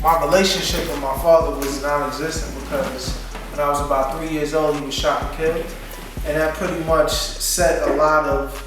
my relationship with my father was non-existent because when I was about 3 years old, he was shot and killed. And that pretty much set a lot of,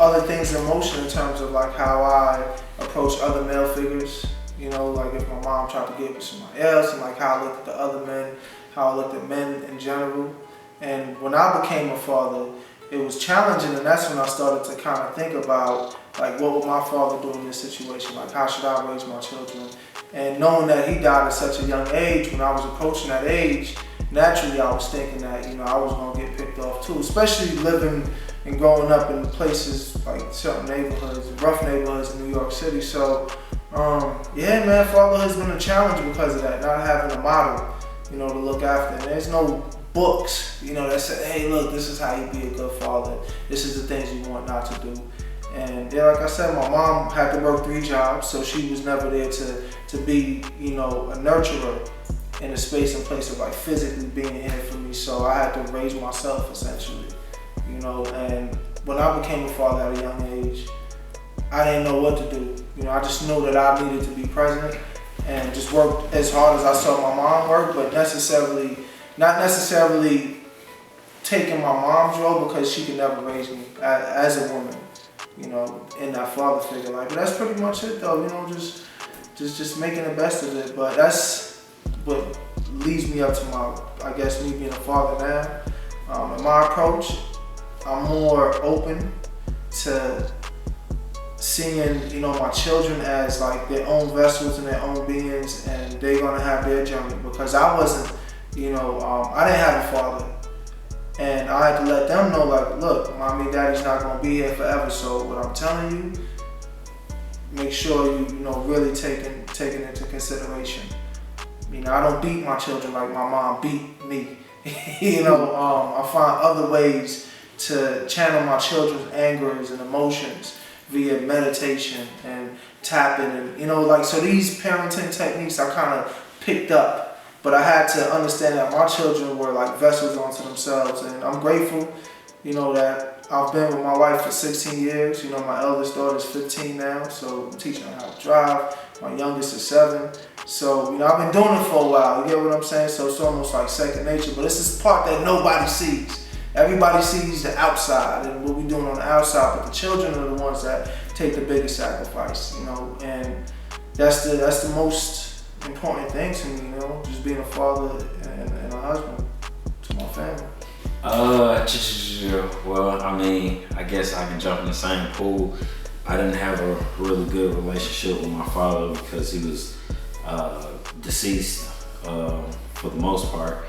other things in motion in terms of like how I approach other male figures. Like if my mom tried to get with somebody else, and like how I looked at the other men, how I looked at men in general. And when I became a father, it was challenging, and that's when I started to kind of think about like what would my father do in this situation? Like how should I raise my children? And knowing that he died at such a young age, when I was approaching that age, naturally I was thinking that I was gonna get picked off too, especially living and growing up in places like certain neighborhoods, rough neighborhoods in New York City. So yeah, man, fatherhood's been a challenge because of that, not having a model, to look after. And there's no books, that say, hey, look, this is how you be a good father. This is the things you want not to do. And yeah, like I said, my mom had to work 3 jobs, so she was never there to be, a nurturer in a space and place of like physically being here for me. So I had to raise myself essentially, and when I became a father at a young age, I didn't know what to do. I just knew that I needed to be present and just work as hard as I saw my mom work, but not necessarily taking my mom's role because she could never raise me as a woman, in that father figure. Like, but that's pretty much it though, just making the best of it. But that's what leads me up to me being a father now. In my approach, I'm more open to seeing, my children as like their own vessels and their own beings, and they're gonna have their journey because I wasn't, I didn't have a father, and I had to let them know like, look, mommy and daddy's not gonna be here forever. So what I'm telling you, make sure you really taking into consideration. I don't beat my children like my mom beat me. I find other ways to channel my children's angers and emotions via meditation and tapping and so these parenting techniques I kind of picked up, but I had to understand that my children were like vessels unto themselves. And I'm grateful that I've been with my wife for 16 years. My eldest daughter is 15 now, so I'm teaching her how to drive. My youngest is 7. So I've been doing it for a while, you get what I'm saying? So it's almost like second nature, but it's this part that nobody sees. Everybody sees the outside and what we're doing on the outside, but the children are the ones that take the biggest sacrifice, and that's the most important thing to me, just being a father and a husband to my family. Well, I guess I can jump in the same pool. I didn't have a really good relationship with my father because he was deceased for the most part.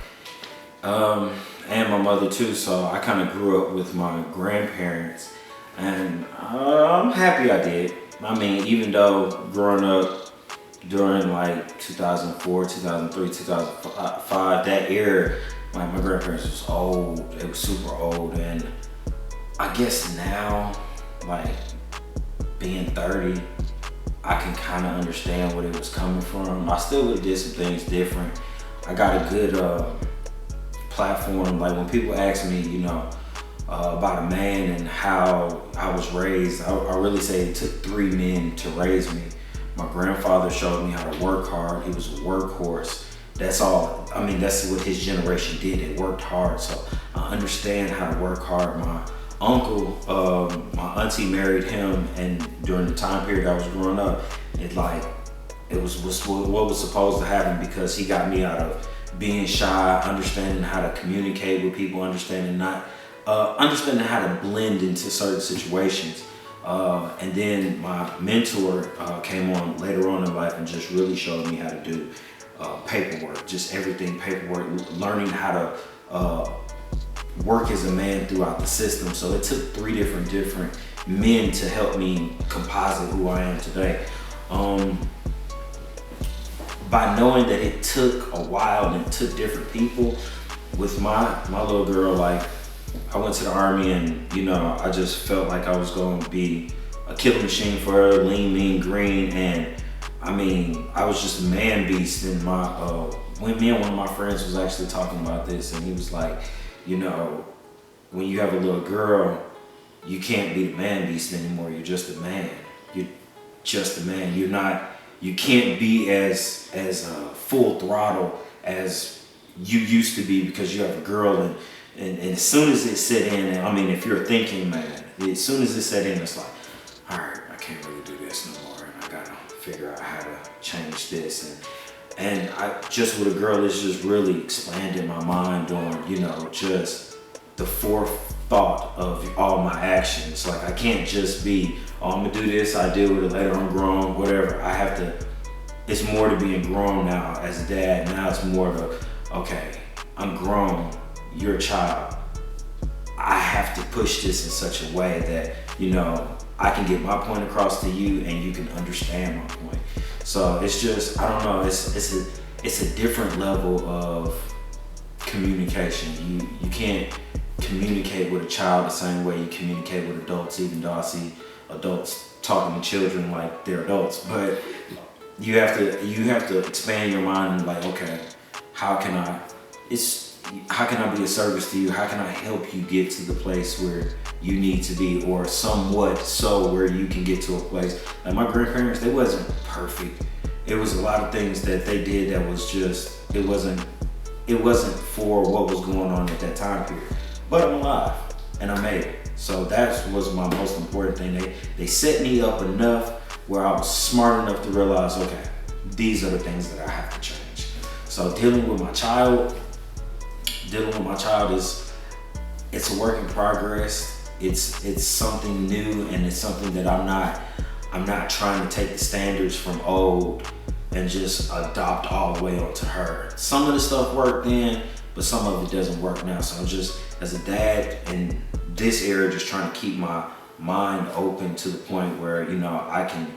And my mother too, so I kind of grew up with my grandparents, and I'm happy I did. Even though growing up during like 2004, 2003, 2005, that era, my grandparents was old. They were super old, and I guess now, like being 30, I can kind of understand where it was coming from. I still would have did some things different. I got a good platform. Like when people ask me, about a man and how I was raised, I really say it took 3 men to raise me. My grandfather showed me how to work hard. He was a workhorse. That's all. That's what his generation did. They worked hard. So I understand how to work hard. My uncle, my auntie married him, and during the time period I was growing up, it was what was supposed to happen because he got me out of being shy, understanding how to communicate with people, understanding how to blend into certain situations. And then my mentor came on later on in life and just really showed me how to do paperwork, just everything paperwork, learning how to work as a man throughout the system. So it took 3 different men to help me composite who I am today. By knowing that it took a while and it took different people, with my little girl, like I went to the Army and I just felt like I was going to be a killing machine for her, lean, mean, green, and I was just a man beast. And me and one of my friends was actually talking about this, and he was like, when you have a little girl, you can't be the man beast anymore. You're just a man. You're just a man. You're not you can't be as full throttle as you used to be because you have a girl, and as soon as it set in, and I mean, if you're a thinking man, as soon as it set in, it's like, all right, I can't really do this no more, and I gotta figure out how to change this, and I just with a girl, it's just really expanded my mind on, you know, just the forethought of all my actions. Like, I can't just be, oh, I'm gonna do this, I deal with it later, I'm grown, whatever. I have to, it's more to being grown now as a dad. Now it's more of a, okay, I'm grown, you're a child. I have to push this in such a way that, you know, I can get my point across to you and you can understand my point. So it's just, I don't know, it's a different level of communication. You can't communicate with a child the same way you communicate with adults, even though I see adults talking to children like they're adults. But you have to expand your mind and like, okay, how can I be of service to you? How can I help you get to the place where you need to be, or somewhat so where you can get to a place? Like my grandparents, they wasn't perfect. It was a lot of things that they did that was just, it wasn't for what was going on at that time period. But I'm alive and I made it. So that was my most important thing. They set me up enough where I was smart enough to realize, okay, these are the things that I have to change. So dealing with my child is, it's a work in progress. It's something new, and it's something that I'm not trying to take the standards from old and just adopt all the way onto her. Some of the stuff worked then, but some of it doesn't work now. So I'm just, as a dad in this era, just trying to keep my mind open to the point where, you know, I can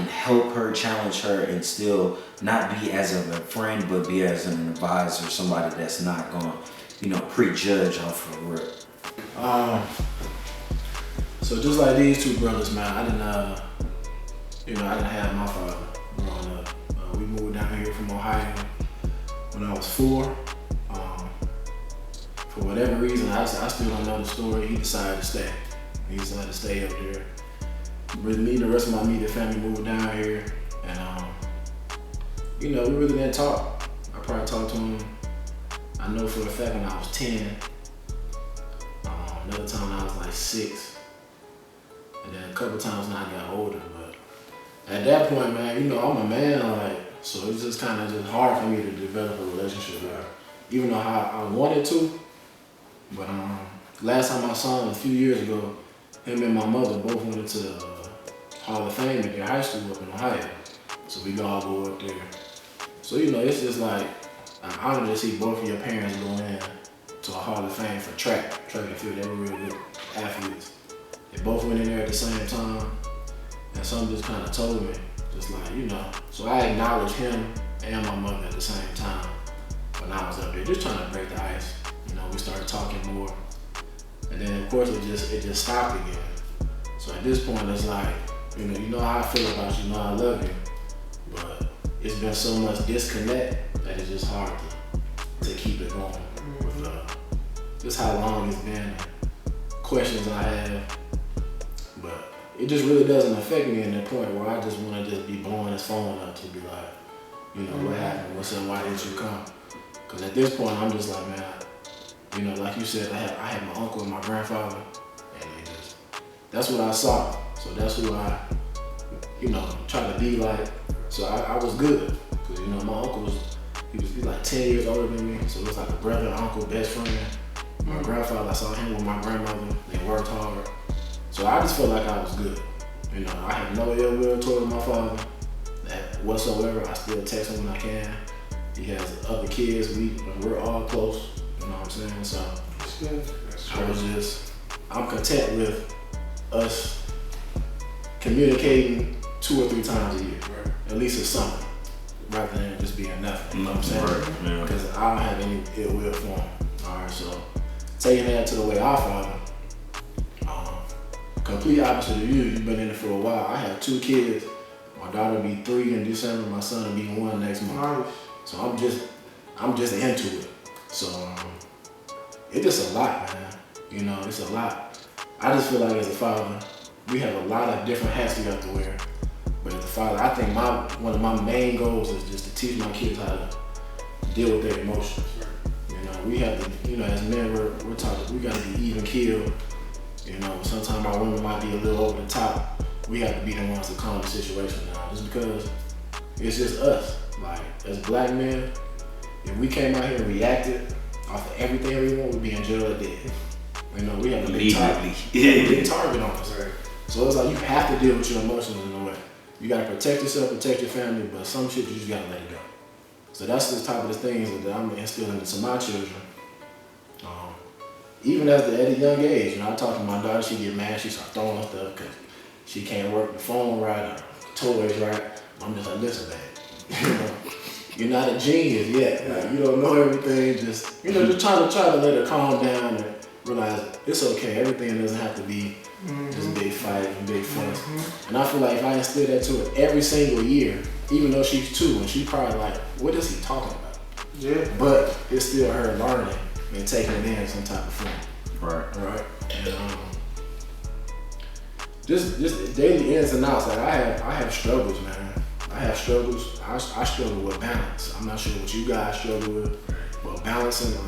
help her, challenge her, and still not be as a friend, but be as an advisor, somebody that's not gonna, you know, prejudge off the rip. So just like these two brothers, man, I didn't have my father growing up. We moved down here from Ohio when I was 4. For whatever reason, I still don't know the story. He decided to stay. He decided to stay up there. With me, the rest of my immediate family moved down here, and you know, we really didn't talk. I probably talked to him, I know for a fact, when I was 10. Another time when I was like 6. And then a couple times when I got older. But at that point, man, you know, I'm a man, like, so it's just kind of just hard for me to develop a relationship with her. Even though I wanted to. But last time I saw him a few years ago, him and my mother both went into the Hall of Fame at their high school up in Ohio. So we all go up there. So, you know, it's just like an honor to see both of your parents go in to a Hall of Fame for track and field. They were real good athletes. They both went in there at the same time, and something just kind of told me, just like, you know. So I acknowledged him and my mother at the same time when I was up there, just trying to break the ice. You know, we started talking more, and then of course it just stopped again. So at this point, it's like, you know how I feel about you, I love you, but it's been so much disconnect that it's just hard to keep it going with just how long it's been, questions I have, but it just really doesn't affect me in the point where I just want to just be blowing his phone up to be like, you know, what happened, what's up, why didn't you come? Because at this point, I'm just like, man, you know, like you said, I had my uncle and my grandfather, and that's what I saw. So that's who I, you know, try to be like. So I was good, because, you know, my uncle he was like 10 years older than me, so it was like a brother, uncle, best friend. My grandfather, I saw him with my grandmother. They worked hard. So I just felt like I was good. You know, I have no ill will toward my father whatsoever. I still text him when I can. He has other kids. We're all close. You know what I'm saying? So I'm content with us communicating 2 or 3 times a year. Right. At least it's something, rather than just being nothing. You know what I'm saying? Because I don't have any ill will for him. All right, so taking that to the way I father, complete opposite of you. You've been in it for a while. I have 2 kids. My daughter will be 3 in December. My son will be 1 next month. Nice. So I'm just into it. So it's just a lot, man. You know, it's a lot. I just feel like as a father, we have a lot of different hats we have to wear. But as a father, I think one of my main goals is just to teach my kids how to deal with their emotions. You know, we have to, you know, as men, we're taught we gotta be even keeled. You know, sometimes our women might be a little over the top. We have to be the ones to calm the situation down, just because it's just us. Like, as black men, if we came out here and reacted off of everything everyone would be in jail or dead. You know, we have a big target on us. Right? So it's like you have to deal with your emotions in a way. You gotta protect yourself, protect your family, but some shit you just gotta let it go. So that's the type of the things that I'm instilling into my children. Even at a young age, you know, I talk to my daughter, she get mad, she start throwing stuff because she can't work the phone right or toys right. I'm just like, listen, babe, you know, you're not a genius yet. Like, you don't know everything. Just, you know, just try to let her calm down and realize it's okay. Everything doesn't have to be this big fight and big fuss. And I feel like if I instill that to her every single year, even though she's 2, and she's probably like, what is he talking about? Yeah. But it's still her learning and taking it in some type of form. Right. And just daily ins and outs. Like I have struggles, man. I have struggles. I struggle with balance. I'm not sure what you guys struggle with, but balancing.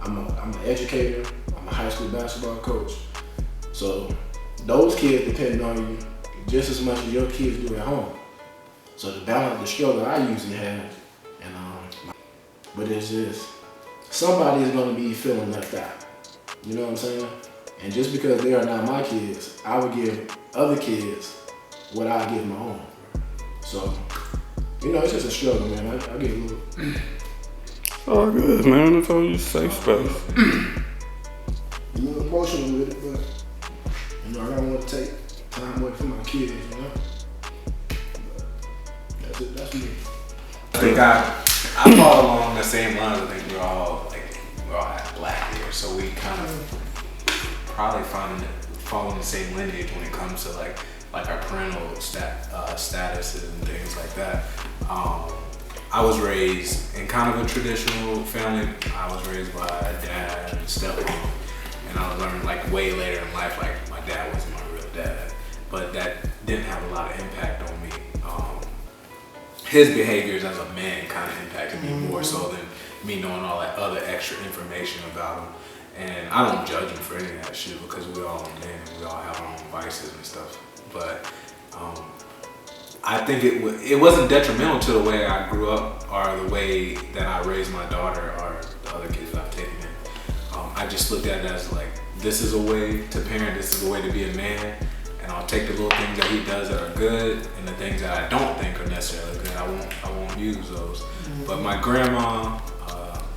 I'm an educator. I'm a high school basketball coach. So those kids depend on you just as much as your kids do at home. So the balance, the struggle I usually have, and but it's just somebody is going to be feeling left out. You know what I'm saying? And just because they are not my kids, I would give other kids what I give my own. So, you know, it's just a struggle, man. I get a little. All good, man. It's all your safe space. A little emotional with it, but you know, I don't want to take time away from my kids, you know? But that's it, that's me. I think I fall along the same lines. I think we're all have black here, so we kind of probably following the same lineage when it comes to like our parental statuses and things like that. I was raised in kind of a traditional family. I was raised by a dad and stepmom, and I learned like way later in life, like my dad wasn't my real dad, but that didn't have a lot of impact on me. His behaviors as a man kind of impacted me more so than me knowing all that other extra information about him. And I don't judge him for any of that shit because we all are men and we all have our own vices and stuff. But I think it wasn't detrimental to the way I grew up or the way that I raised my daughter or the other kids that I've taken in. I just looked at it as like, this is a way to parent, this is a way to be a man. And I'll take the little things that he does that are good and the things that I don't think are necessarily good, I won't use those. But my grandma,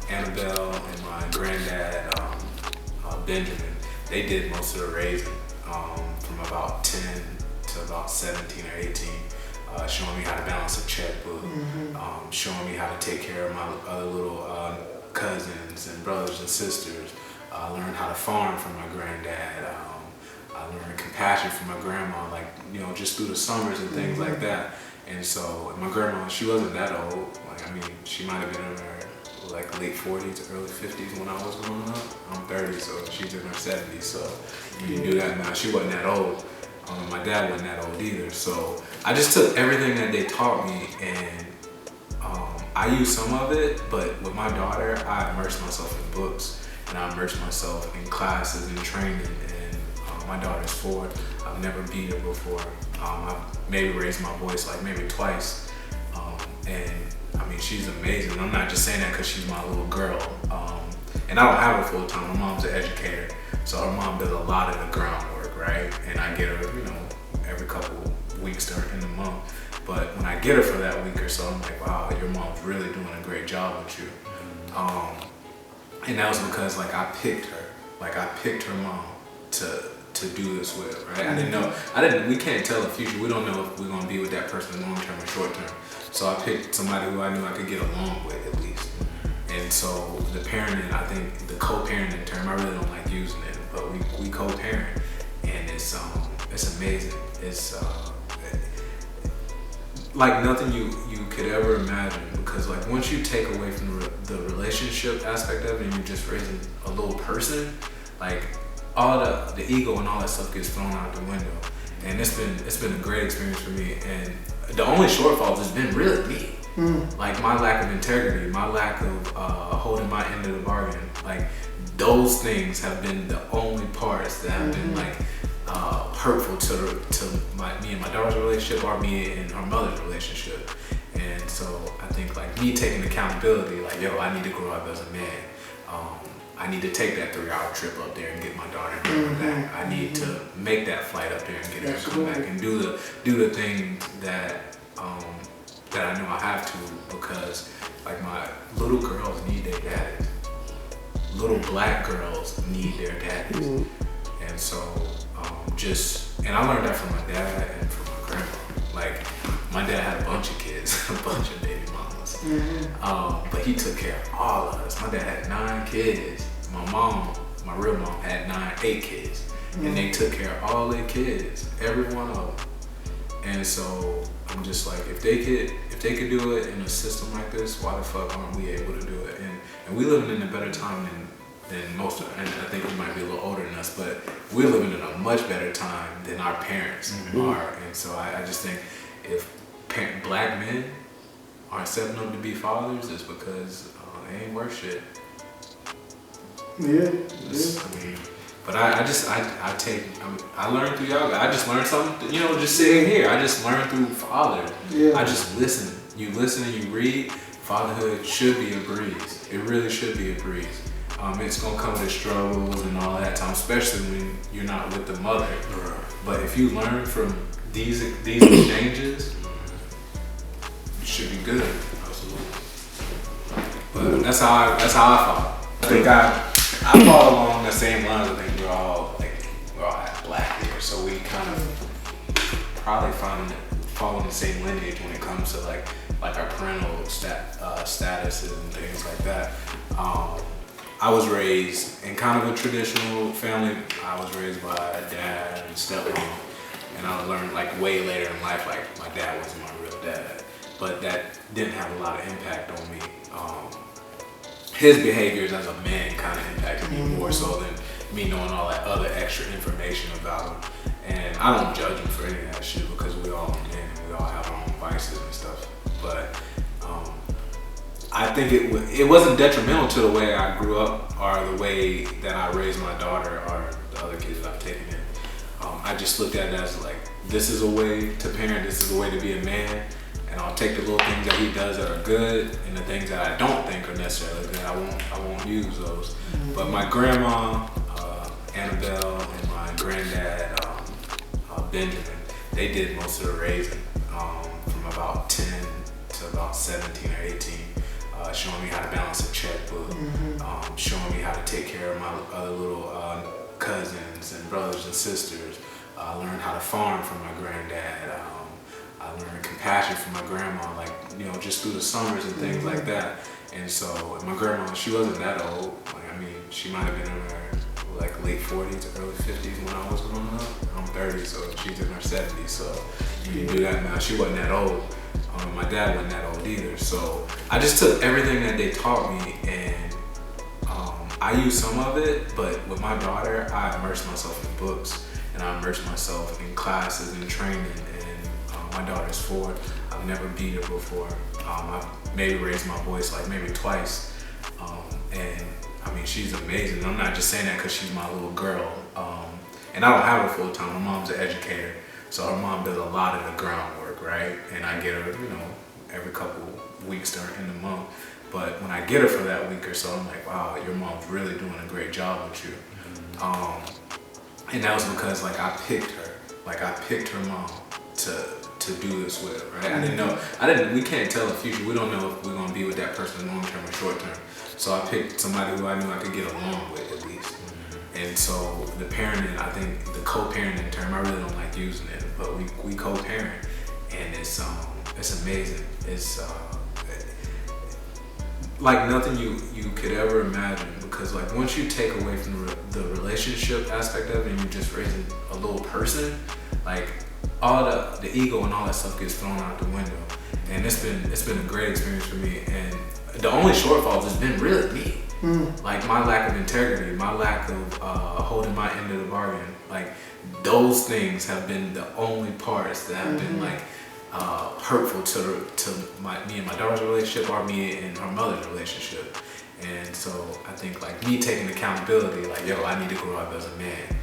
Annabelle, and my granddad, Benjamin, they did most of the raising from about 10 to about 17 or 18, showing me how to balance a checkbook, showing me how to take care of my other little cousins and brothers and sisters. I learned how to farm from my granddad. I learned compassion from my grandma, like, you know, just through the summers and things like that. And so my grandma, she wasn't that old. Like, I mean, she might have been in her like late 40s, early 50s when I was growing up. I'm 30, so she's in her 70s. So when you do that now, she wasn't that old. My dad wasn't that old either. So I just took everything that they taught me and I used some of it, but with my daughter, I immersed myself in books and I immersed myself in classes and training. My daughter's 4. I've never beat her before. I've maybe raised my voice like maybe twice. And I mean, she's amazing. I'm not just saying that because she's my little girl. And I don't have her full time. My mom's an educator. So her mom does a lot of the groundwork, right? And I get her, you know, every couple weeks in the month. But when I get her for that week or so, I'm like, wow, your mom's really doing a great job with you. And that was because like I picked her. Like I picked her mom to do this with, right? I didn't know, we can't tell the future. We don't know if we're gonna be with that person long term or short term. So I picked somebody who I knew I could get along with at least. And so the parenting, I think the co-parenting term, I really don't like using it, but we co-parent and it's amazing. It's like nothing you could ever imagine because like once you take away from the relationship aspect of it and you're just raising a little person, like all the ego and all that stuff gets thrown out the window. and it's been a great experience for me. And the only shortfalls has been really me. Like my lack of integrity, my lack of holding my end of the bargain. Like those things have been the only parts that have been like hurtful to me and my daughter's relationship, or me and her mother's relationship. And so I think like me taking accountability, like yo, I need to grow up as a man. I need to take that 3-hour trip up there and get my daughter and bring her back. I need to make that flight up there and get her to come back and do the things that I know I have to, because like my little girls need their daddies. Little black girls need their daddies. And so and I learned that from my dad and from my grandma. Like my dad had a bunch of kids, a bunch of baby mamas. But he took care of all of us. My dad had 9 kids. My real mom had 8 kids. And they took care of all their kids, every one of them. And so I'm just like, if they could do it in a system like this, why the fuck aren't we able to do it? And we living in a better time than most of them. And I think we might be a little older than us, but we're living in a much better time than our parents are. And so I just think if black men aren't stepping up to be fathers, it's because they ain't worth shit. Yeah. I mean, but I learned through y'all. I just learned something, just sitting here. I just learned through father. Yeah. I just listen. You listen and you read. Fatherhood should be a breeze. It really should be a breeze. It's gonna come with struggles and all that time, especially when you're not with the mother. But if you learn from these exchanges, it should be good. Absolutely. But that's how I thought. I think I follow along the same lines. I think we're all black here, so we kind of probably following the same lineage when it comes to like our parental statuses and things like that. I was raised in kind of a traditional family. I was raised by a dad and stepmom, and I learned like way later in life, like my dad wasn't my real dad, but that didn't have a lot of impact on me. His behaviors as a man kind of impacted me more so than me knowing all that other extra information about him. And I don't judge him for any of that shit, because we all men and we all have our own vices and stuff. But I think it wasn't detrimental to the way I grew up or the way that I raised my daughter or the other kids that I've taken in. I just looked at it as like, this is a way to parent, this is a way to be a man, and I'll take the little things that he does that are good and the things that I don't think are necessarily good, I won't use those. But my grandma, Annabelle, and my granddad, Benjamin, they did most of the raising from about 10 to about 17 or 18. Showing me how to balance a checkbook, showing me how to take care of my other little cousins and brothers and sisters. I learned how to farm from my granddad. I learned compassion from my grandma, like, just through the summers and things like that. And so my grandma, she wasn't that old. Like, I mean, she might have been in her like late 40s, early 50s when I was growing up. I'm 30, so she's in her 70s. So you do that now. She wasn't that old. My dad wasn't that old either. So I just took everything that they taught me, and I used some of it, but with my daughter, I immersed myself in books, and I immersed myself in classes and training. And my daughter's 4. I've never beat her before. I've maybe raised my voice like maybe twice. And I mean, she's amazing. I'm not just saying that because she's my little girl. And I don't have her full time. My mom's an educator, so her mom does a lot of the groundwork, right? And I get her, every couple weeks in the month. But when I get her for that week or so, I'm like, wow, your mom's really doing a great job with you. And that was because like I picked her mom to do this with, right? We can't tell the future. We don't know if we're gonna be with that person long term or short term. So I picked somebody who I knew I could get along with at least. And so the parenting, I think the co-parenting term, I really don't like using it, but we co-parent, and it's amazing. It's like nothing you could ever imagine, because like once you take away from the relationship aspect of it and you're just raising a little person, like all the ego and all that stuff gets thrown out the window. And it's been a great experience for me. And the only shortfalls has been really me. Like my lack of integrity, my lack of holding my end of the bargain, like those things have been the only parts that have been like hurtful to me and my daughter's relationship, or me and her mother's relationship. And so I think like me taking accountability, like yo, I need to grow up as a man.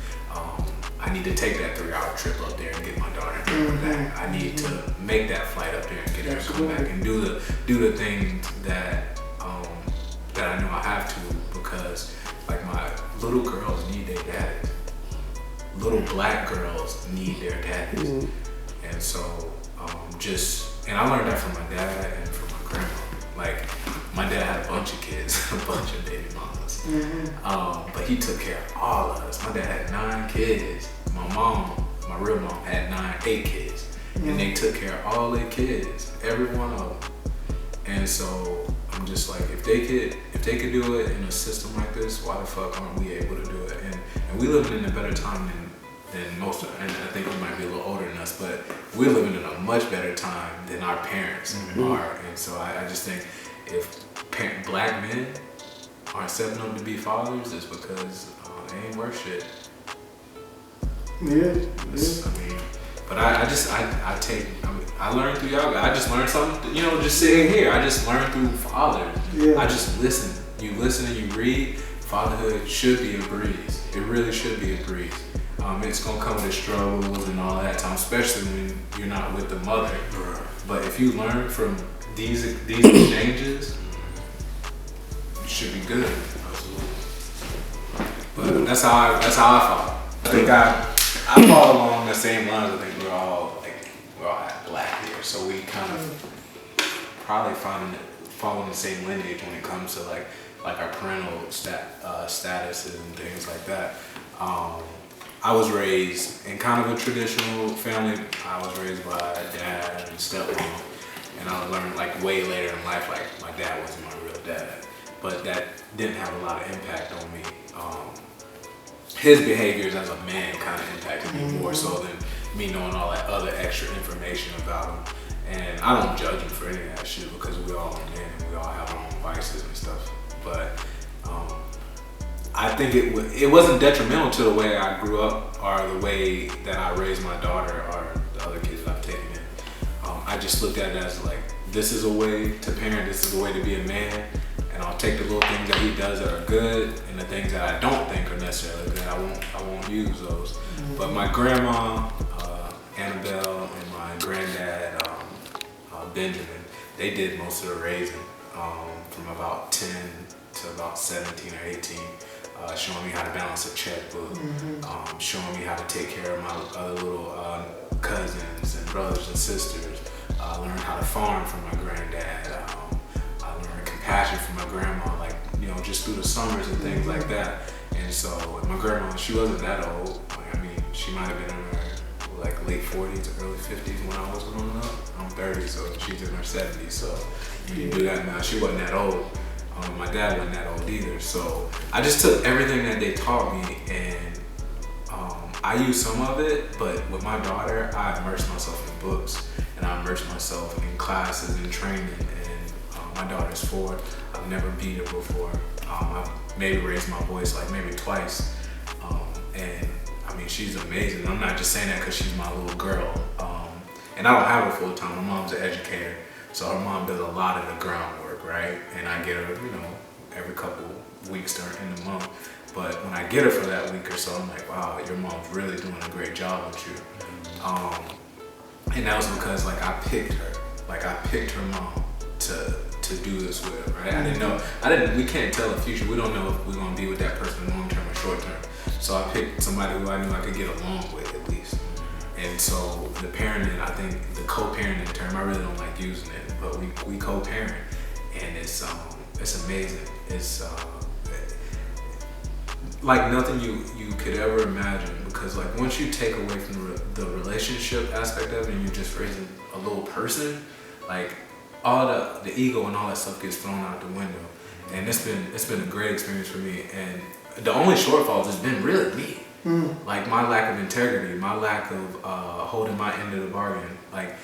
I need to take that 3-hour trip up there and get my daughter and come back. I need to make that flight up there and get her to come back and do the things that that I know I have to, because like my little girls need their daddies. Little black girls need their daddies. And so and I learned that from my dad and from my grandma. Like my dad had a bunch of kids, a bunch of baby mamas. But he took care of all of us. My dad had 9 kids. My mom, my real mom, had 8 kids. And they took care of all their kids, every one of them. And so I'm just like, if they could do it in a system like this, why the fuck aren't we able to do it? And we living in a better time than most of, and I think we might be a little older than us, but we're living in a much better time than our parents are. And so I just think if black men aren't stepping up to be fathers, it's because they ain't worth shit. Yeah. I mean, but I learned through y'all. I just learned something, just sitting here. I just learned through fathers. Yeah. I just listen. You listen and you read. Fatherhood should be a breeze. It really should be a breeze. It's gonna come with struggles and all that time, especially when you're not with the mother. But if you learn from these exchanges, you should be good. But that's how I thought. I think I follow along the same lines. I think we're all black here, so we kind of probably following the same lineage when it comes to like our parental statuses and things like that. I was raised in kind of a traditional family. I was raised by a dad and stepmom, and I learned like way later in life, like my dad wasn't my real dad, but that didn't have a lot of impact on me. His behaviors as a man kind of impacted me more so than me knowing all that other extra information about him. And I don't judge him for any of that shit, because we all are men and we all have our own vices and stuff. But I think it wasn't detrimental to the way I grew up or the way that I raised my daughter or the other kids that I've taken in. I just looked at it as like, this is a way to parent, this is a way to be a man, and I'll take the little things that he does that are good and the things that I don't think are necessarily good, I won't use those. But my grandma, Annabelle, and my granddad, Benjamin, they did most of the raising from about 10 to about 17 or 18. Showing me how to balance a checkbook, showing me how to take care of my other little cousins and brothers and sisters. I learned how to farm from my granddad. I learned compassion from my grandma, like, just through the summers and things like that. And so my grandma, she wasn't that old. I mean, she might have been in her like late 40s, early 50s when I was growing up. I'm 30, so she's in her 70s. So you do that now. She wasn't that old. My dad wasn't that old either, so I just took everything that they taught me, and I used some of it, but with my daughter, I immersed myself in books, and I immersed myself in classes and training, and my daughter's 4. I've never beat her before. I've maybe raised my voice like maybe twice, and I mean, she's amazing. I'm not just saying that because she's my little girl, and I don't have her full time. My mom's an educator, so her mom does a lot of the groundwork. Right, and I get her, every couple weeks in the month. But when I get her for that week or so, I'm like, wow, your mom's really doing a great job with you. And that was because like I picked her mom to do this with, right? I didn't know, we can't tell the future. We don't know if we're gonna be with that person long term or short term. So I picked somebody who I knew I could get along with at least. And so the parenting, I think the co-parenting term, I really don't like using it, but we co-parent. And it's amazing. It's like nothing you could ever imagine, because like once you take away from the relationship aspect of it and you're just raising a little person, like all the ego and all that stuff gets thrown out the window. And it's been a great experience for me. And the only shortfalls has been really me. Like my lack of integrity, my lack of holding my end of the bargain. Like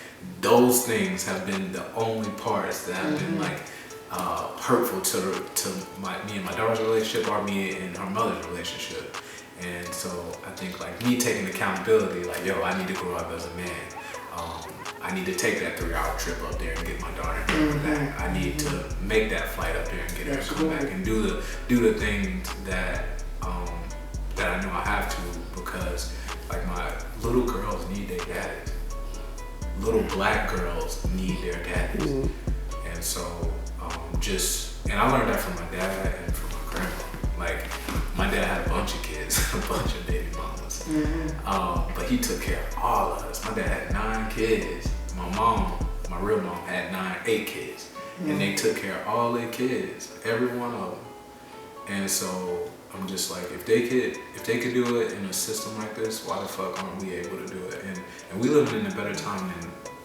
those things have been the only parts that have been like hurtful to me and my daughter's relationship or me and her mother's relationship. And so I think like me taking accountability, like, yo, I need to grow up as a man. I need to take that 3-hour trip up there and get my daughter and come back. I need to make that flight up there and get her to come back and do the things that I know I have to, because like my little girls need their daddies. Little black girls need their daddies. And so and I learned that from my dad and from my grandma. Like my dad had a bunch of kids, a bunch of baby mamas. But he took care of all of us. My dad had 9 kids. My real mom had 8 kids. And they took care of all their kids, every one of them. And so I'm just like, if they could do it in a system like this, why the fuck aren't we able to do it? And we live in a better time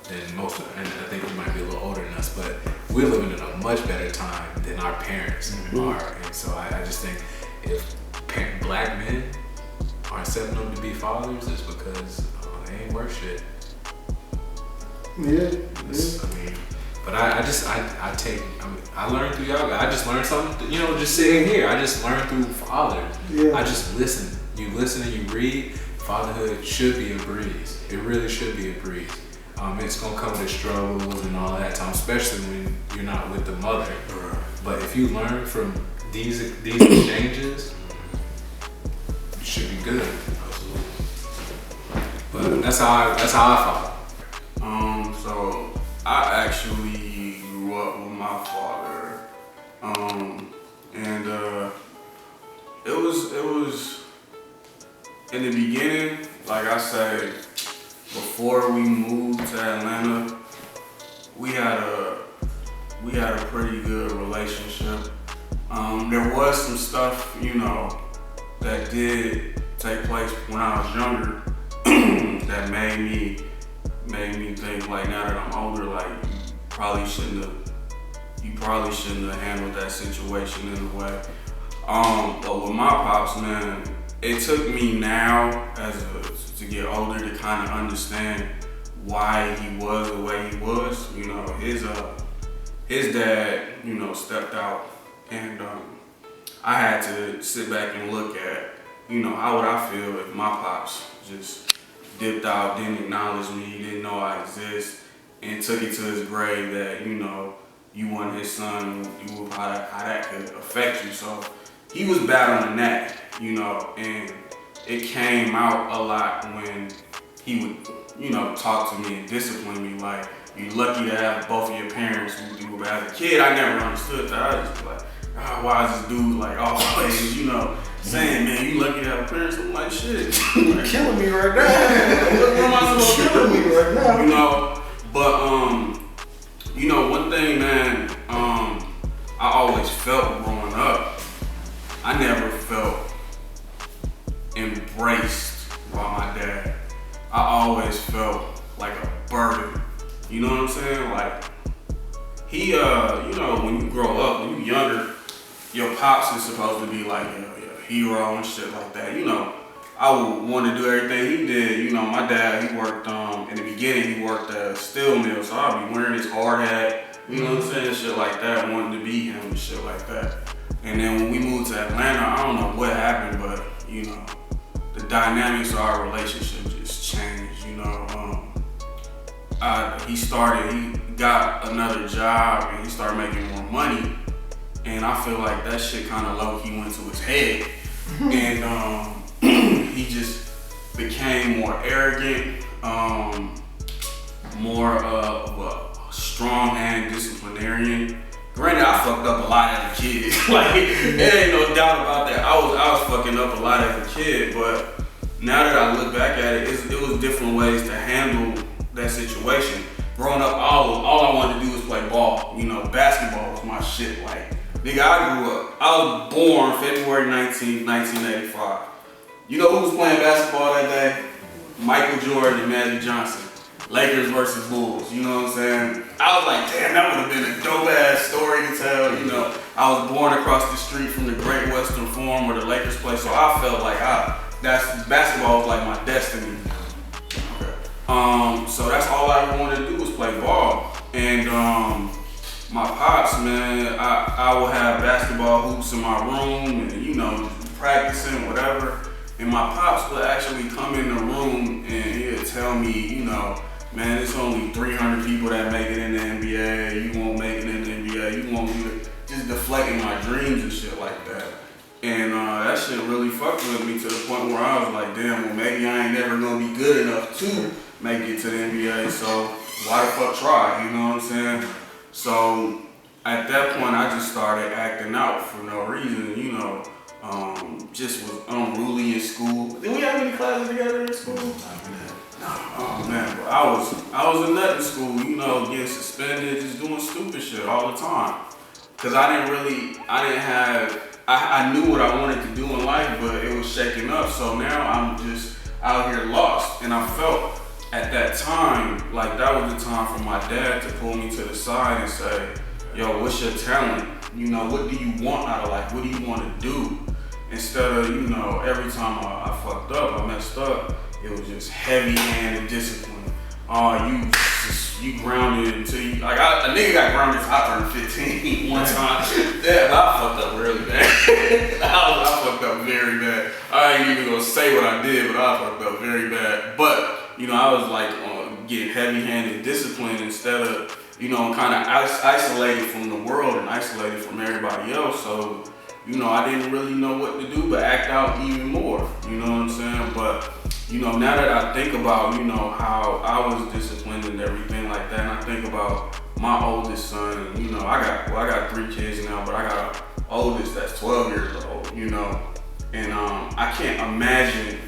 than most of them. And I think we might be a little older than us, but we're living in a much better time than our parents are. And so I just think if black men aren't stepping up to be fathers, it's because they ain't worth shit. But I learned through y'all. I just learned something, just sitting here. I just learned through fathers. I just listen. You listen and you read. Fatherhood should be a breeze. It really should be a breeze. It's gonna come with struggles and all that time, especially when you're not with the mother. But if you learn from these exchanges, you should be good. But that's how I thought. So I actually grew up with my father, and it was in the beginning, like I say, before we moved to Atlanta, we had a pretty good relationship. There was some stuff, that did take place when I was younger that made me think, like, now that I'm older, like, you probably shouldn't have handled that situation in a way. But with my pops, man, it took me now to get older to kind of understand why he was the way he was. His dad, stepped out, and I had to sit back and look at, how would I feel if my pops just dipped out, didn't acknowledge me, didn't know I exist, and took it to his grave that, you weren't his son, how that could affect you. So he was battling that, and it came out a lot when he would, talk to me and discipline me. Like, you're lucky to have both of your parents who do. But as a kid, I never understood that. I was just like, why is this dude like always, saying, man, you lucky to have parents? I'm like, shit, You're killing me right now. What am I supposed to killing me right now? But one thing, man, I always felt growing up, I never felt embraced by my dad. I always felt like a burden. You know what I'm saying? Like, he, when you grow up, when you're younger, your pops is supposed to be like your hero and shit like that. I would want to do everything he did. My dad, he worked, in the beginning, he worked at a steel mill, so I'd be wearing his hard hat, you know what I'm saying, shit like that, wanting to be him and shit like that. And then when we moved to Atlanta, I don't know what happened, but, the dynamics of our relationship just changed, he got another job and he started making more money, and I feel like that shit kind of low-key went to his head, and he just became more arrogant, more of a strong-hand disciplinarian. Granted, I fucked up a lot as a kid. Like, there ain't no doubt about that. I was fucking up a lot as a kid, but now that I look back at it, it was different ways to handle that situation. Growing up, all I wanted to do was play ball. Basketball was my shit. Like, nigga, I was born February 19th, 1985. You know who was playing basketball that day? Michael Jordan and Magic Johnson. Lakers versus Bulls, you know what I'm saying? I was like, damn, that would have been a dope ass story to tell. I was born across the street from the Great Western Forum where the Lakers play, so I felt like basketball was like my destiny. So that's all I wanted to do was play ball. And my pops, man, I would have basketball hoops in my room and, you know, practicing, whatever. And my pops would actually come in the room and he'd tell me, you know, man, it's only 300 people that make it in the NBA. You won't make it in the NBA. You won't do it. Just deflecting my dreams and shit like that. And that shit really fucked with me to the point where I was like, damn, well, maybe I ain't never gonna be good enough to make it to the NBA. So why the fuck try? You know what I'm saying? So at that point, I just started acting out for no reason, you know. Just was unruly in school. Did we have any classes together in school? Oh man, but I was a nut in school, you know, getting suspended, just doing stupid shit all the time. Cause I knew what I wanted to do in life, but it was shaking up. So now I'm just out here lost. And I felt at that time, like that was the time for my dad to pull me to the side and say, yo, what's your talent? You know, what do you want out of life? What do you want to do? Instead of, you know, every time I fucked up, I messed up, it was just heavy-handed discipline. You grounded until you, like, a nigga got grounded until I turned 15 one time. Yeah, but I fucked up really bad. I fucked up very bad. I ain't even gonna say what I did, but I fucked up very bad. But, you know, I was like, getting heavy-handed discipline instead of, you know, kind of isolated from the world and isolated from everybody else. So, you know, I didn't really know what to do but act out even more, you know what I'm saying? But, you know, now that I think about, you know, how I was disciplined and everything like that, and I think about my oldest son, and, you know, I got 3 kids now, but I got an oldest that's 12 years old, you know, and I can't imagine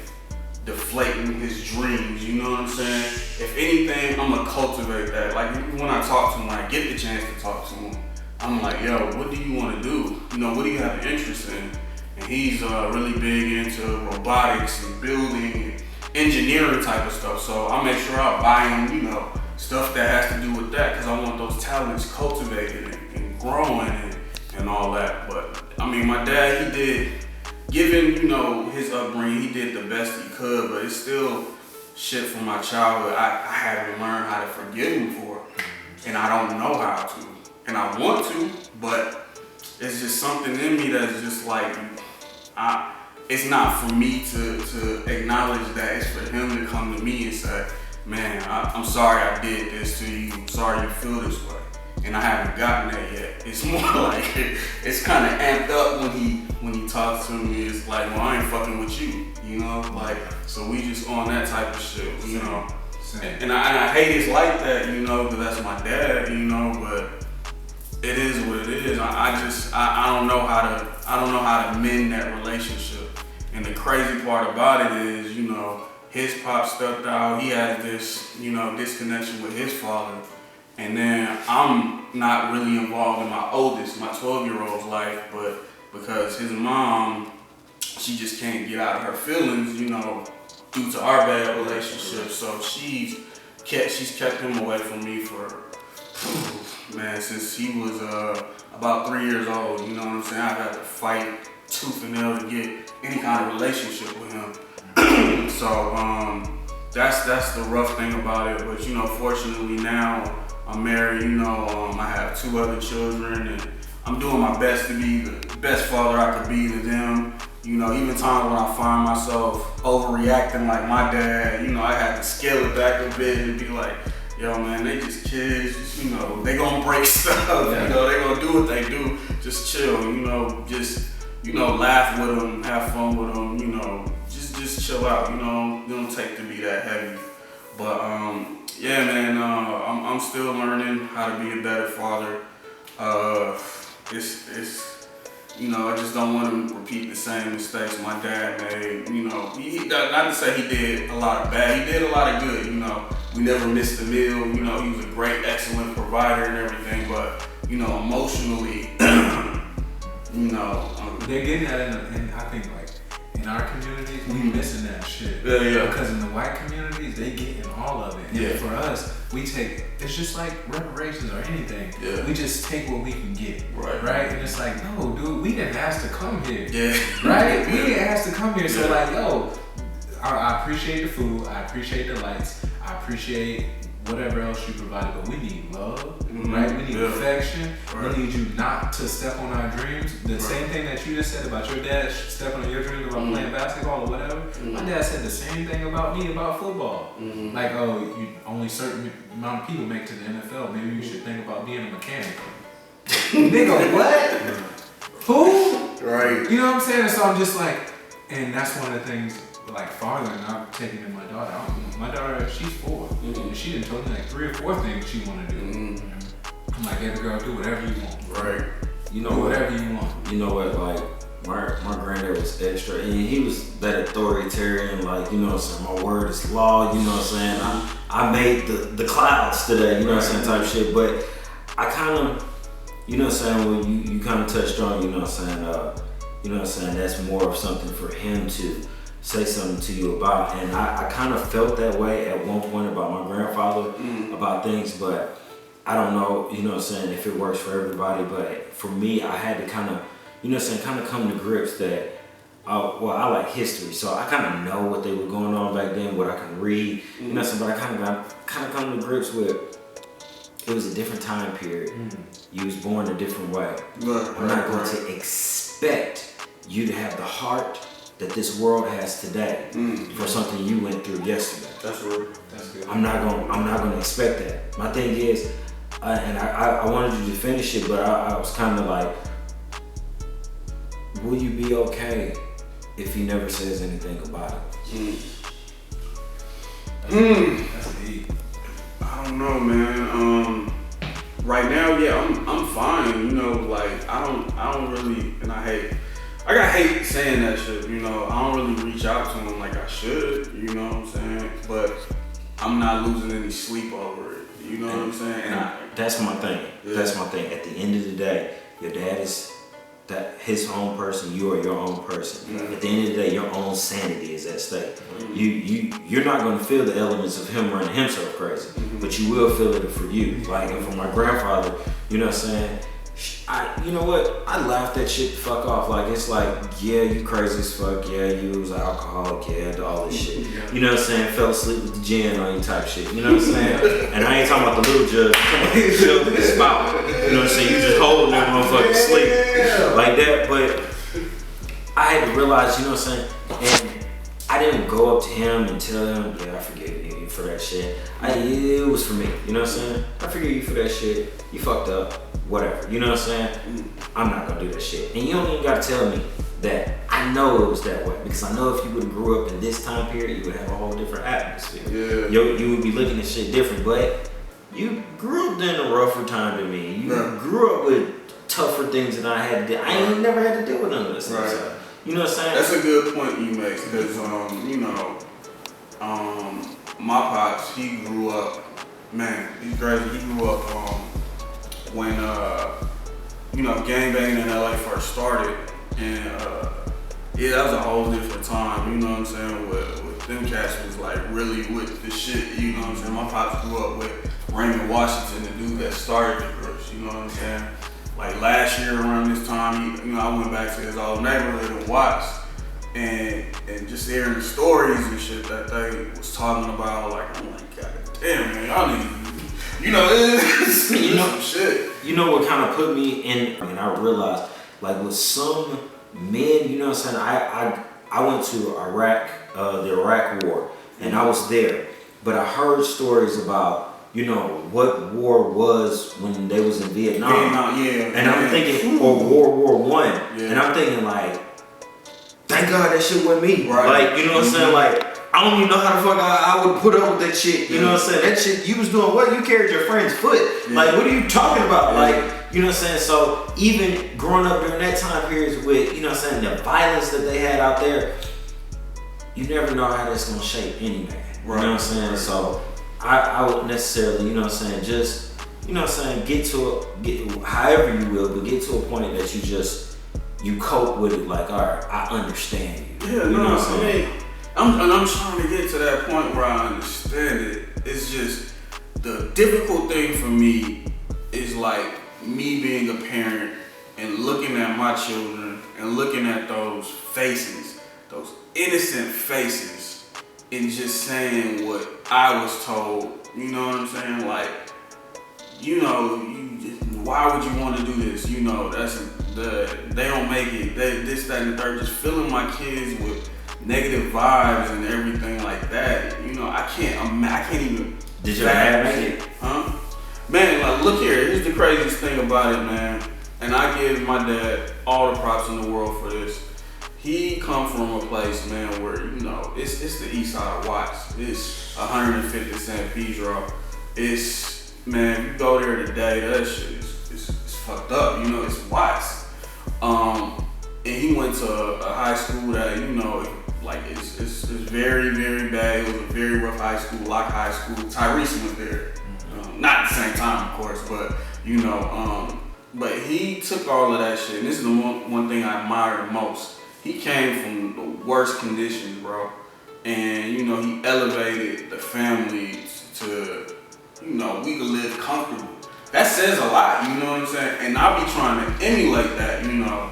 deflating his dreams, you know what I'm saying? If anything, I'm gonna cultivate that. Like, when I talk to him, when I get the chance to talk to him, I'm like, yo, what do you want to do? You know, what do you have an interest in? And he's really big into robotics and building and engineering type of stuff. So I make sure I buy him, you know, stuff that has to do with that, because I want those talents cultivated and growing and all that. But I mean, my dad, he did, given, you know, his upbringing, he did the best he could, but it's still shit from my childhood I had to learn how to forgive him for. And I don't know how to. And I want to, but it's just something in me that's just like, it's not for me to acknowledge that. It's for him to come to me and say, man, I'm sorry I did this to you. I'm sorry you feel this way. And I haven't gotten that yet. It's more like, it's kind of amped up when he talks to me. It's like, well, I ain't fucking with you, you know? Like, so we just on that type of shit, you know? And I hate it's like that, you know, because that's my dad, you know, but it is what it is. I don't know how to mend that relationship. And the crazy part about it is, you know, his pop stepped out. He has this, you know, disconnection with his father. And then I'm not really involved in my oldest, my 12-year-old's life, but because his mom, she just can't get out of her feelings, you know, due to our bad relationship. So she's kept him away from me for, man, since he was about 3 years old. You know what I'm saying? I've had to fight tooth and nail to get any kind of relationship with him. So that's the rough thing about it. But, you know, fortunately now I'm married. You know, I have 2 other children, and I'm doing my best to be the best father I could be to them. You know, even times when I find myself overreacting like my dad, you know, I had to scale it back a bit and be like, yo, man, they just kids, just, you know, they gonna break stuff, you know, they gonna do what they do, just chill, you know, just, you know, laugh with them, have fun with them, you know, just chill out, you know, it don't take to be that heavy. But, yeah, man, I'm still learning how to be a better father. It's you know, I just don't want to repeat the same mistakes my dad made. You know, not to say he did a lot of bad, he did a lot of good, you know. We never missed a meal, you know, he was a great, excellent provider and everything, but, you know, emotionally, you know. They're getting that in I think, like, in our communities, we missing that shit. Yeah. Because in the white communities, they getting all of it. And Yeah. for us, we take, it's just like reparations or anything. Yeah. We just take what we can get. Right. And it's like, no, dude, we didn't ask to come here. Yeah. Right? We didn't ask to come here. So Yeah. like, yo, I appreciate the food. I appreciate the lights. I appreciate whatever else you provided, but we need love, right? We need affection. Right. We need you not to step on our dreams. The same thing that you just said about your dad stepping on your dreams about playing basketball or whatever. My dad said the same thing about me about football. Like, oh, you only certain amount of people make to the NFL. Maybe you should think about being a mechanic. Nigga, what? Who? Right. You know what I'm saying? So I'm just like, and that's one of the things, like fathering, I'm taking in my daughter. My daughter, she's 4. And she done told me like 3 or 4 things she want to do. I'm like, baby girl, do whatever you want. Right. You know do what? Whatever you want. You know what? Like my granddad was extra, and he was that authoritarian. Like, you know what I'm saying? My word is law. You know what I'm saying? I made the clouds today. You know what I'm saying? Type shit. But I kind of, you know what I'm saying? When you kind of touched on, you know what I'm saying? You know what I'm saying? That's more of something for him to say something to you about. And I kind of felt that way at one point about my grandfather, about things, but I don't know, you know what I'm saying, if it works for everybody. But for me, I had to kind of, you know what I'm saying, kind of come to grips that, well, I like history, so I kind of know what they were going on back then, what I can read, you know what I'm saying, but I kind of come to grips with, it was a different time period. You was born a different way. I'm not going to expect you to have the heart that this world has today for something you went through yesterday. That's right. That's good. I'm not gonna expect that. My thing is, and I wanted you to finish it, but I was kind of like, will you be okay if he never says anything about it? That's deep. I don't know, man. Right now, yeah, I'm fine. You know, like I don't really, and I hate saying that shit. You know, I don't really reach out to him like I should. You know what I'm saying? But I'm not losing any sleep over it. You know what I'm saying? And that's my thing. Yeah. That's my thing. At the end of the day, your dad is his own person. You are your own person. At the end of the day, your own sanity is at stake. You're not going to feel the elements of him running himself crazy, but you will feel it for you. Like, and for my grandfather, you know what I'm saying? You know what? I laughed that shit the fuck off. Like, it's like, yeah, you crazy as fuck. Yeah, you was an alcoholic. Yeah, all this shit. You know what I'm saying? Fell asleep with the gin on you type shit. You know what I'm saying? And I ain't talking about the little judge. Come on, chill with the spout. You know what I'm saying? You just holding that motherfucker sleep like that. But I had to realize, you know what I'm saying? And I didn't go up to him and tell him, yeah, I forgive you for that shit. It was for me. You know what I'm saying? I forgive you for that shit. You fucked up. Whatever, you know what I'm saying? I'm not gonna do that shit. And you don't even gotta tell me that I know it was that way, because I know if you would have grew up in this time period, you would have a whole different atmosphere. Yeah. You would be looking at shit different, but you grew up in a rougher time than me. You grew up with tougher things than I had to do. I ain't never had to deal with none of this stuff. So, you know what I'm saying? That's a good point you make, because you know, my pops, he grew up, man, he's crazy. He grew up when you know, gangbanging in LA first started, and yeah, that was a whole different time. You know what I'm saying? With them cats was like really with the shit. You know what I'm saying? My pops grew up with Raymond Washington, the dude that started the Crips. You know what I'm saying? Like last year around this time, you know, I went back to his old neighborhood in Watts, and just hearing the stories and shit that they was talking about. Like, I'm like, God damn, man, y'all need. You know, it's some shit. You know what kind of put me in, and I realized, like with some men, you know what I'm saying, I went to Iraq, the Iraq War, and I was there, but I heard stories about, you know, what war was when they was in Vietnam. And I'm thinking, or World War I, and I'm thinking like, thank God that shit wasn't me. Right. Like, you know what I'm saying, like, I don't even know how the fuck I would put up with that shit. You know what I'm saying? That shit, you was doing what? You carried your friend's foot. Like, what are you talking about? Like, you know what I'm saying? So even growing up during that time period with, you know what I'm saying, the violence that they had out there, you never know how that's gonna shape any man. You know what I'm saying? So I wouldn't necessarily, you know what I'm saying, just, you know what I'm saying, get however you will, but get to a point that you cope with it like, all right, I understand you. Yeah, you know what I'm saying? I'm trying to get to that point where I understand it. It's just the difficult thing for me is like me being a parent and looking at my children and looking at those faces, those innocent faces, and just saying what I was told You know what I'm saying? Like, you know, why would you want to do this? You know, they don't make it. This, that, and the third. Just filling my kids with negative vibes and everything like that. You know, I can't even. Did your dad make it? Huh? Man, like, look here. Here's the craziest thing about it, man. And I give my dad all the props in the world for this. He come from a place, man, where, you know, it's the east side of Watts. It's 150 Cent Pedro. It's, man, you go there today, that shit is fucked up. You know, it's Watts. And he went to a high school that, you know, like it's very, very bad. It was a very rough high school, Locke High School. Tyrese went there. Not at the same time, of course, but, you know, but he took all of that shit. And this is the one thing I admire the most. He came from the worst conditions, bro. And, you know, he elevated the family to, you know, we could live comfortable. That says a lot, you know what I'm saying? And I'll be trying to emulate that, you know,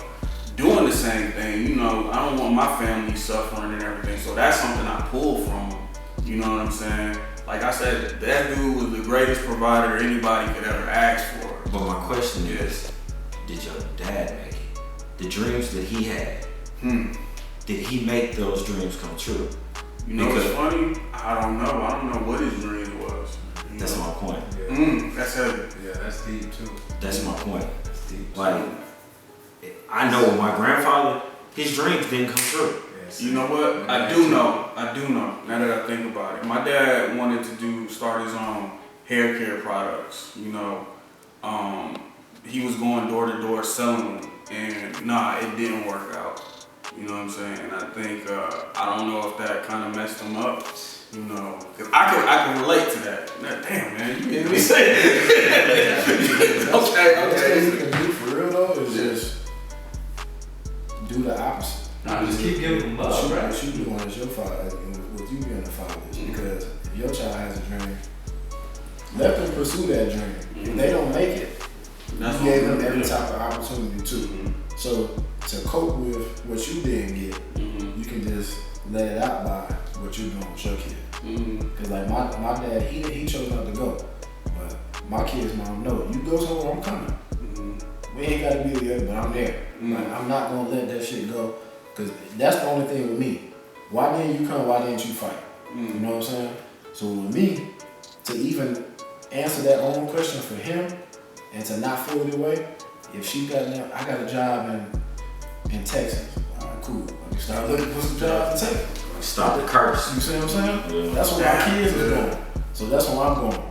doing the same thing. You know, I don't want my family suffering and everything. So that's something I pull from him. You know what I'm saying? Like I said, that dude was the greatest provider anybody could ever ask for. But my question is, did your dad make it? The dreams that he had, did he make those dreams come true? You know what's funny? I don't know. I don't know what his dream was. That's my point. Yeah. That's heavy. Yeah, that's deep too. That's my point. That's deep. Like, I know my grandfather, his dreams didn't come true. You know what? I do know. Now that I think about it, my dad wanted to start his own hair care products. You know, he was going door to door selling them, and it didn't work out. You know what I'm saying? And I think I don't know if that kind of messed him up. You know, cause I can relate to that. Damn, man, you hear me say it? Okay. What you can do for real though is just do the opposite. Nah, just keep giving them love, right? What you doing as your father, what you being a father is because if your child has a dream, let them pursue that dream. If they don't make it, you gave them every type of opportunity too. So to cope with what you didn't get, you can just let it out by what you're doing with your kid. Cause like my dad, he chose not to go, but my kid's mom, no, you go somewhere, I'm coming. We ain't gotta be together, but I'm there. Like, I'm not gonna let that shit go. Cause that's the only thing with me. Why didn't you come? Why didn't you fight? You know what I'm saying? So with me, to even answer that own question for him and to not fool it away, if I got a job in Texas. All right, cool. Let me start looking for some jobs in Texas. Stop the curse. You see what I'm saying? Yeah. That's where my kids is going. So that's where I'm going.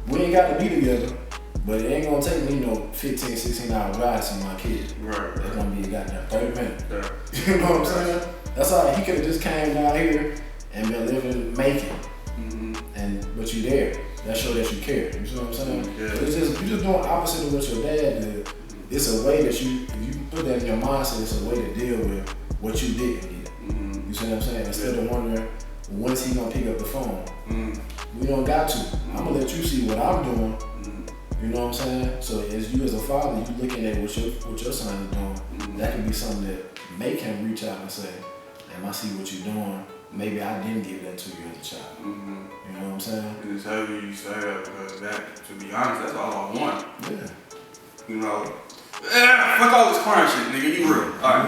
We ain't got to be together, but it ain't gonna take me 15, 16 hour drive to see my kids. Right. It's gonna be a goddamn 30 minutes. Yeah. You know what I'm saying? That's all. He could have just came down here and been living, making, but you there. That show that you care. You see what I'm saying? Yeah. It's just you just doing opposite of what your dad did. It's a way that if you put that in your mindset, it's a way to deal with what you didn't get. You see what I'm saying? Instead of wondering when's he gonna pick up the phone. We don't got to. I'm gonna let you see what I'm doing. You know what I'm saying? So as you as a father, you looking at what your son is doing. That could be something that make him reach out and say, "Damn, I see what you're doing. Maybe I didn't give that to you as a child." You know what I'm saying? It's heavy you say that because to be honest, that's all I want. Yeah. You know, fuck all this crime shit, nigga. You real? Alright.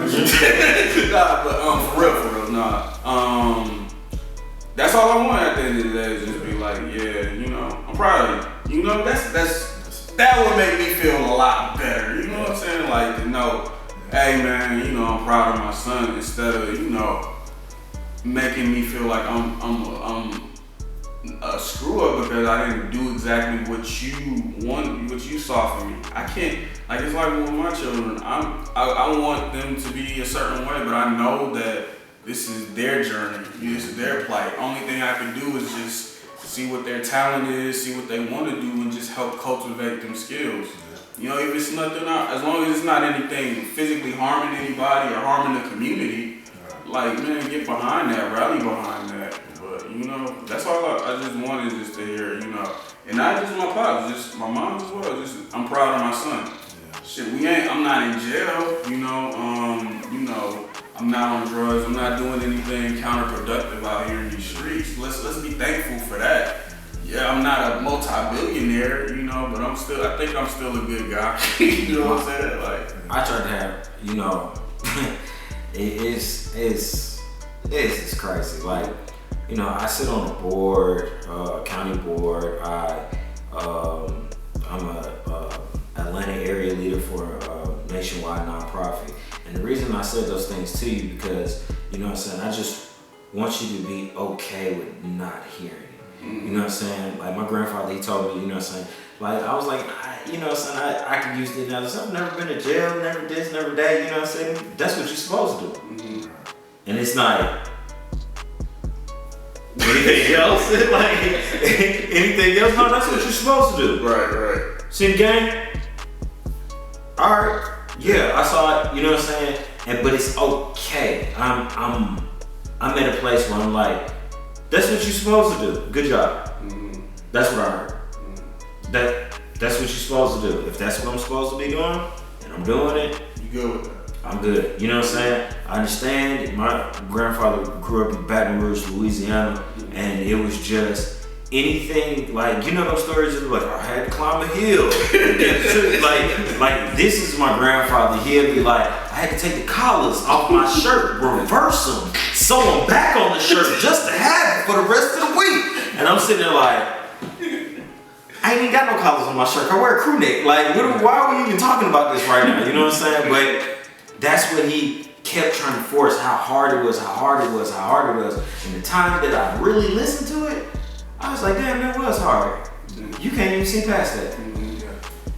Nah, but for real, nah. That's all I want at the end of the day is just be like, yeah, you know, I'm proud of you. You know, that would make me feel a lot better. You know what I'm saying? Like to know, hey man, you know, I'm proud of my son instead of, you know, making me feel like I'm a screw up because I didn't do exactly what you saw from me. I can't, like it's like with my children, I want them to be a certain way, but I know that this is their journey, this is their plight. Only thing I can do is just see what their talent is, see what they want to do, and just help cultivate them skills. You know, if it's nothing, as long as it's not anything physically harming anybody or harming the community, like, man, get behind that, rally behind that. But, you know, that's all I just wanted just to hear, you know. And not just my pops, just my mom as well. Just, I'm proud of my son. Shit, I'm not in jail, you know, I'm not on drugs, I'm not doing anything counterproductive out here in these streets. Let's be thankful for that. Yeah, I'm not a multi-billionaire, you know, but I think I'm still a good guy. You know what I'm saying? Like, I try to have, you know, it's crazy. Like, you know, I sit on a board, county board. I'm a Atlanta area leader for a nationwide nonprofit. And the reason I said those things to you because, you know what I'm saying, I just want you to be okay with not hearing it. You know what I'm saying? Like my grandfather, he told me, you know what I'm saying? Like I was like, you know what I'm saying, I could use the analogy. I've never been to jail, never this, never that, you know what I'm saying? That's what you're supposed to do. Mm-hmm. And it's not anything else. Like anything else? No, that's what you're supposed to do. Right. See the game? Alright. Yeah, I saw it, you know what I'm saying? But it's okay. I'm at a place where I'm like, that's what you're supposed to do. Good job. Mm-hmm. That's what I heard. Mm-hmm. That's what you're supposed to do. If that's what I'm supposed to be doing, and I'm doing it, you good with that? I'm good. You know what I'm saying? I understand. My grandfather grew up in Baton Rouge, Louisiana, and it was just anything like, you know those stories of like, I had to climb a hill. like this is my grandfather. He'll be like, I had to take the collars off my shirt, reverse them, sew them back on the shirt just to have it for the rest of the week. And I'm sitting there like, I ain't even got no collars on my shirt. I wear a crew neck. Like, why are we even talking about this right now? You know what I'm saying? But that's what he kept trying to force, how hard it was. And the time that I really listened to it, I was like, damn, that was hard. You can't even see past that.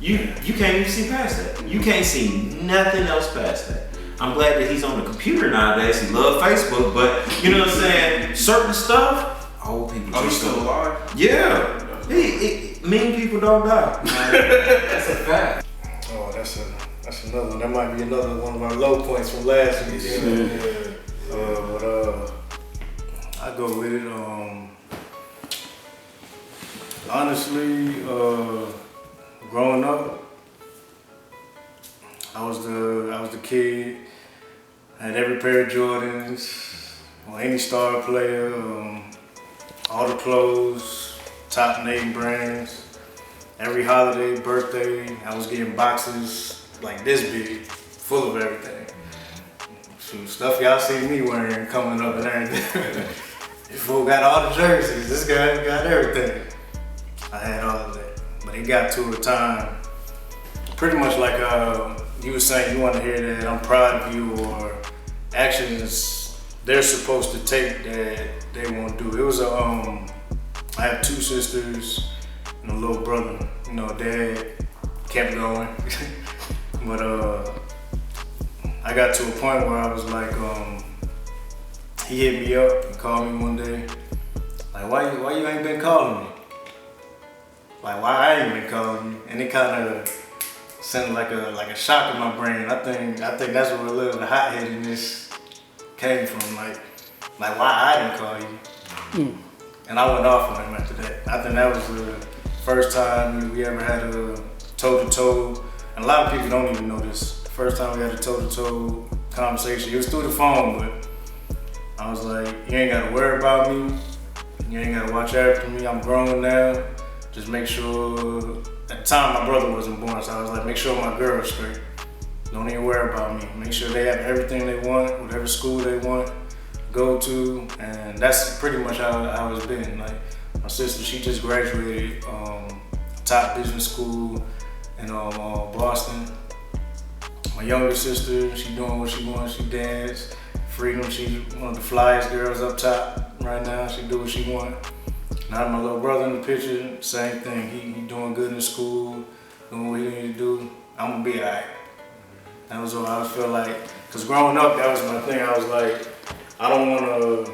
You can't even see past that. You can't see nothing else past that. I'm glad that he's on the computer nowadays. He loves Facebook, but you know what I'm saying? Certain stuff, old people. Oh, he's still alive? Yeah. Mean people don't die. That's a fact. Oh, that's another one. That might be another one of our low points from last week. But I go with it. Honestly, growing up, I was the kid. I had every pair of Jordans, or any star player, all the clothes, top name brands. Every holiday, birthday, I was getting boxes like this big, full of everything. Shoot, stuff y'all see me wearing coming up and everything. This fool got all the jerseys. This guy got everything. I had all of that, but it got to a time, pretty much like you were saying, you want to hear that I'm proud of you, or actions they're supposed to take that they won't do. It was I have two sisters and a little brother. You know, dad kept going, but I got to a point where I was like, he hit me up and called me one day, like, why you ain't been calling me? Like, why I ain't been calling you? And it kind of sent like a shock in my brain. I think that's where a little of the hot-headedness came from. Like why I didn't call you? And I went off on him after that. I think that was the first time we ever had a toe-to-toe. And a lot of people don't even know this. The first time we had a toe-to-toe conversation. It was through the phone, but I was like, you ain't gotta worry about me. You ain't gotta watch after me. I'm grown now. Just make sure, at the time my brother wasn't born, so I was like, make sure my girl's straight. Don't even worry about me. Make sure they have everything they want, whatever school they want, go to, and that's pretty much how it's been. Like, my sister, she just graduated top business school in Boston. My younger sister, she doing what she wants, she dance. Freedom, she's one of the flyest girls up top right now, she do what she want. Now my little brother in the picture, same thing. He doing good in school, doing what he need to do. I'm gonna be alright. That was what I was feel like. Cause growing up, that was my thing. I was like, I don't wanna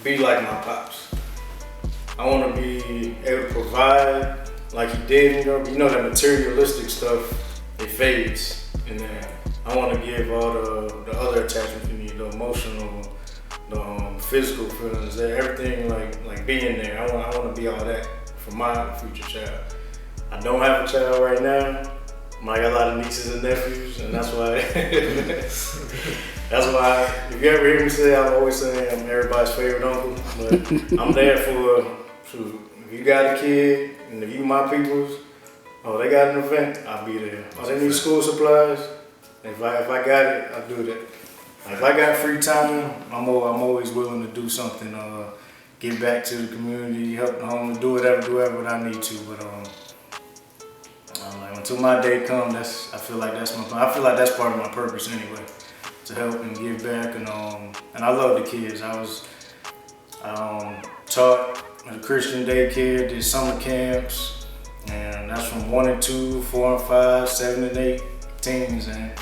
be like my pops. I wanna be able to provide like he did. You know that materialistic stuff, it fades. And then I wanna give all the other attachments you need, the emotional, the physical feelings, everything like being there. I want to be all that for my future child. I don't have a child right now, I got a lot of nieces and nephews, and that's why. That's why. If you ever hear me say, I'm always saying I'm everybody's favorite uncle. But I'm there for. If you got a kid, and if you my peoples, oh, they got an event, I'll be there. Oh, they need school supplies. If I got it, I'll do that. If I got free time, I'm always willing to do something. Give back to the community, help the homeless, do whatever I need to. But like, until my day comes, I feel like that's part of my purpose anyway, to help and give back. And I love the kids. I taught at a Christian daycare, did summer camps, and that's from 1 and 2, 4 and 5, 7 and 8 teens. And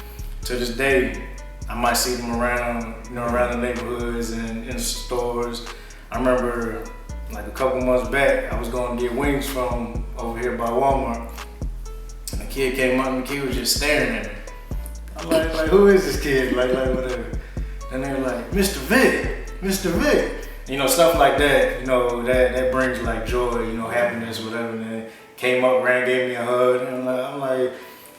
to this day, I might see them around the neighborhoods and in stores. I remember like a couple months back, I was going to get wings from over here by Walmart, and the kid came up and the kid was just staring at me. I'm like, who is this kid? Like whatever. And they were like, Mr. Vic, Mr. Vic. Stuff like that, that brings like joy, happiness, whatever. And then came up, gave me a hug, and I'm like,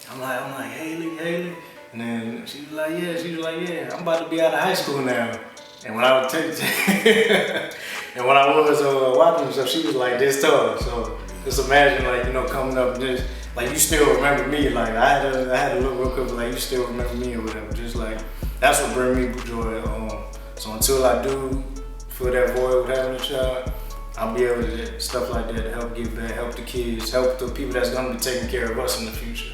Haley. And then she was like, yeah, I'm about to be out of high school now. And when I was watching stuff, she was like this tall. So just imagine, coming up, just like you still remember me. Like I had to look real quick, like you still remember me or whatever. Just like that's what brings me joy. So until I do fill that void with having a child, I'll be able to do stuff like that to help give back, help the kids, help the people that's gonna be taking care of us in the future.